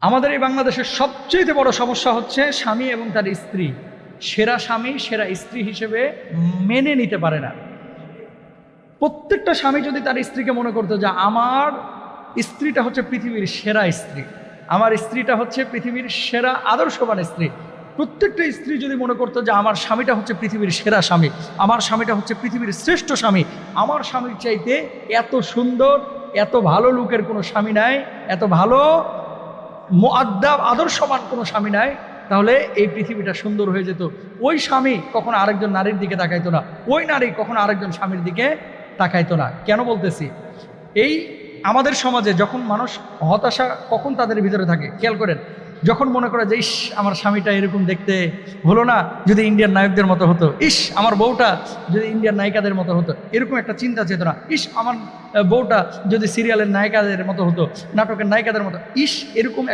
আমাদের এই বাংলাদেশের সবচেয়ে বড় সমস্যা হচ্ছে স্বামী এবং তার স্ত্রী সেরা স্বামী সেরা স্ত্রী হিসেবে মেনে নিতে পারে না। প্রত্যেকটা স্বামী যদি তার স্ত্রীকে মনে করতো যে আমার স্ত্রীটা হচ্ছে পৃথিবীর সেরা স্ত্রী, আমার স্ত্রীটা হচ্ছে পৃথিবীর সেরা আদর্শবান স্ত্রী, প্রত্যেকটা স্ত্রী যদি মনে করতো যে আমার স্বামীটা হচ্ছে পৃথিবীর সেরা স্বামী, আমার স্বামীটা হচ্ছে পৃথিবীর শ্রেষ্ঠ স্বামী, আমার স্বামীর চাইতে এত সুন্দর এত ভালো লোকের কোনো স্বামী নাই, এত ভালো মুআদ্দাব আদর্শবান কোনো স্বামী নাই, তাহলে এই পৃথিবীটা সুন্দর হয়ে যেত। ওই স্বামী কখনো আরেকজন নারীর দিকে তাকাইতো না, ওই নারী কখনো আরেকজন স্বামীর দিকে তাকাইতো না। কেন বলতেছি? এই আমাদের সমাজে যখন মানুষ হতাশা কখন তাদের ভিতরে থাকে খেয়াল করেন, যখন মনে করে যে ইস আমার স্বামীটা এরকম দেখতে হলো না, যদি ইন্ডিয়ান নায়কদের মতো হতো, ইস আমার বউটা যদি ইন্ডিয়ান নায়িকাদের মতো হতো, এরকম একটা চিন্তা চেতনা, ইস আমার বউটা যদি সিরিয়ালের নায়িকাদের মতো হতো, নাটকের নায়িকাদের মতো, ইস এরকম